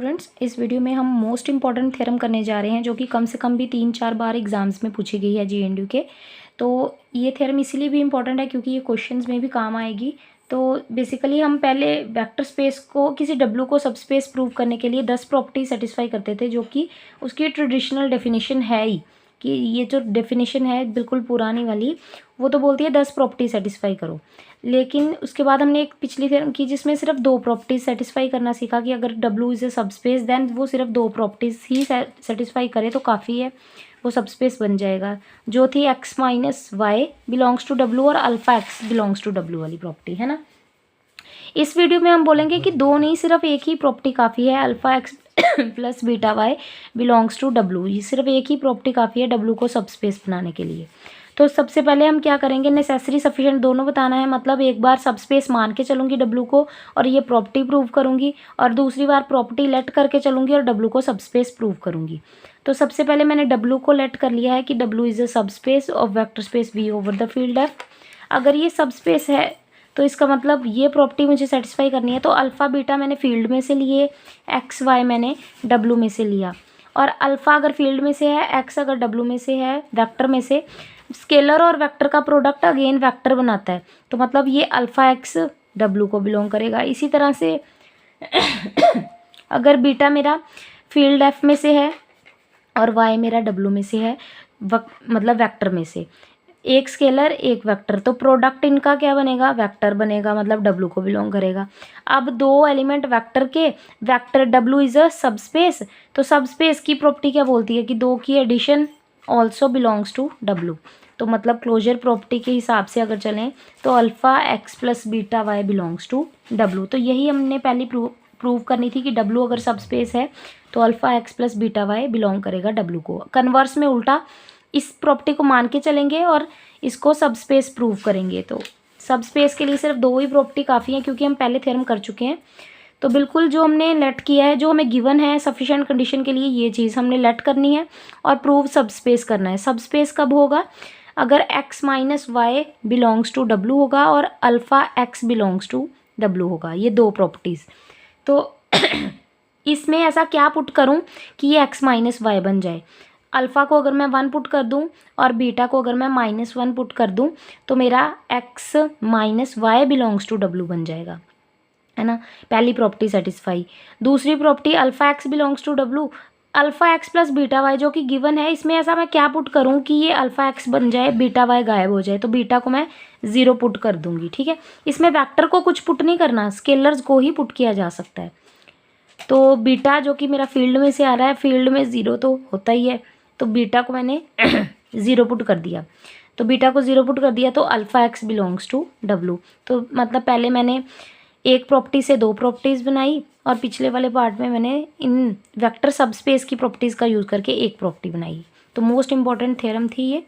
Students, इस video में हम मोस्ट इंपॉर्टेंट थ्योरम करने जा रहे हैं जो कि कम से कम भी 3-4 बार एग्जाम्स में पूछी गई है JNU के। तो ये थ्योरम इसीलिए भी इम्पॉर्टेंट है क्योंकि ये क्वेश्चंस में भी काम आएगी। तो बेसिकली हम पहले वेक्टर स्पेस को किसी W को सब स्पेस प्रूव करने के लिए 10 प्रॉपर्टी सेटिस्फाई करते थे, जो कि उसकी ट्रेडिशनल डेफिनेशन है ही कि ये जो डेफिनेशन है बिल्कुल पुरानी वाली, वो तो बोलती है 10 प्रॉपर्टी सेटिस्फाई करो। लेकिन उसके बाद हमने एक पिछली थ्योरम की जिसमें सिर्फ 2 प्रॉपर्टीज सेटिस्फाई करना सीखा कि अगर W इज़ ए सब स्पेस देन वो सिर्फ 2 प्रॉपर्टीज ही सेटिस्फाई करे तो काफ़ी है, वो सब स्पेस बन जाएगा, जो थी x minus y belongs to W और alpha x belongs to W वाली प्रॉपर्टी, है ना। इस वीडियो में हम बोलेंगे कि 2 नहीं, सिर्फ एक ही प्रॉपर्टी काफ़ी है, alpha x plus beta y belongs to W। ये सिर्फ एक ही प्रॉपर्टी काफ़ी है W को सब स्पेस बनाने के लिए। तो सबसे पहले हम क्या करेंगे, नेसेसरी सफिशिएंट दोनों बताना है, मतलब एक बार सब स्पेस मान के चलूँगी W को और ये प्रॉपर्टी प्रूव करूँगी, और दूसरी बार प्रॉपर्टी लेट करके चलूँगी और W को सब स्पेस प्रूव करूँगी। तो सबसे पहले मैंने W को लेट कर लिया है कि W इज़ अ सब space of vector space V over the field F। अगर ये सब स्पेस है तो इसका मतलब ये प्रॉपर्टी मुझे सेटिस्फाई करनी है। तो अल्फ़ा बीटा मैंने फील्ड में से लिए, एक्स वाई मैंने W में से लिया, और अल्फ़ा अगर फील्ड में से है, एक्स अगर W में से है, वेक्टर में से। स्केलर और वेक्टर का प्रोडक्ट अगेन वेक्टर बनाता है, तो मतलब ये अल्फ़ा एक्स W को बिलोंग करेगा। इसी तरह से अगर बीटा मेरा फील्ड F में से है और वाई मेरा W में से है, मतलब वेक्टर में से, एक स्केलर एक वेक्टर, तो प्रोडक्ट इनका क्या बनेगा, वेक्टर बनेगा, मतलब W को बिलोंग करेगा। अब 2 एलिमेंट वेक्टर के, वेक्टर W इज़ अ सब स्पेस, तो सब स्पेस की प्रॉपर्टी क्या बोलती है कि 2 की addition also belongs to W। तो मतलब क्लोजर प्रॉपर्टी के हिसाब से अगर चलें तो alpha x plus beta y belongs to W। तो यही हमने पहले प्रूव करनी थी कि W अगर सब स्पेस है तो alpha x plus beta y belong करेगा W को। कन्वर्स में उल्टा इस प्रॉपर्टी को मान के चलेंगे और इसको सब स्पेस प्रूव करेंगे। तो सब स्पेस के लिए सिर्फ 2 ही प्रॉपर्टी काफ़ी हैं क्योंकि हम पहले थ्योरम कर चुके हैं। तो बिल्कुल जो हमने लेट किया है, जो हमें गिवन है सफिशिएंट कंडीशन के लिए, ये चीज़ हमने लेट करनी है और प्रूव सब स्पेस करना है। सब स्पेस कब होगा, अगर x minus y belongs to W होगा और alpha x belongs to W होगा, ये 2 प्रॉपर्टीज़। तो इसमें ऐसा क्या पुट करूं कि ये x माइनस वाई बन जाए। अल्फ़ा को अगर मैं 1 पुट कर दूं और बीटा को अगर मैं -1 पुट कर दूं तो मेरा x minus y belongs to W बन जाएगा, है ना। पहली प्रॉपर्टी सेटिस्फाई। दूसरी property alpha x belongs to W, alpha x plus beta y जो कि गिवन है, इसमें ऐसा मैं क्या पुट करूं कि ये अल्फ़ा एक्स बन जाए, बीटा वाई गायब हो जाए। तो बीटा को मैं 0 पुट कर दूंगी, ठीक है। इसमें वेक्टर को कुछ पुट नहीं करना, स्केलर्स को ही पुट किया जा सकता है। तो बीटा जो कि मेरा फील्ड में से आ रहा है, फील्ड में 0 तो होता ही है, तो बीटा को मैंने 0 पुट कर दिया। तो बीटा को 0 पुट कर दिया तो alpha x belongs to W। तो मतलब पहले मैंने एक प्रॉपर्टी से 2 प्रॉपर्टीज़ बनाई और पिछले वाले पार्ट में मैंने इन वेक्टर सब स्पेस की प्रॉपर्टीज़ का यूज़ करके एक प्रॉपर्टी बनाई। तो मोस्ट इंपॉर्टेंट थ्योरम थी ये।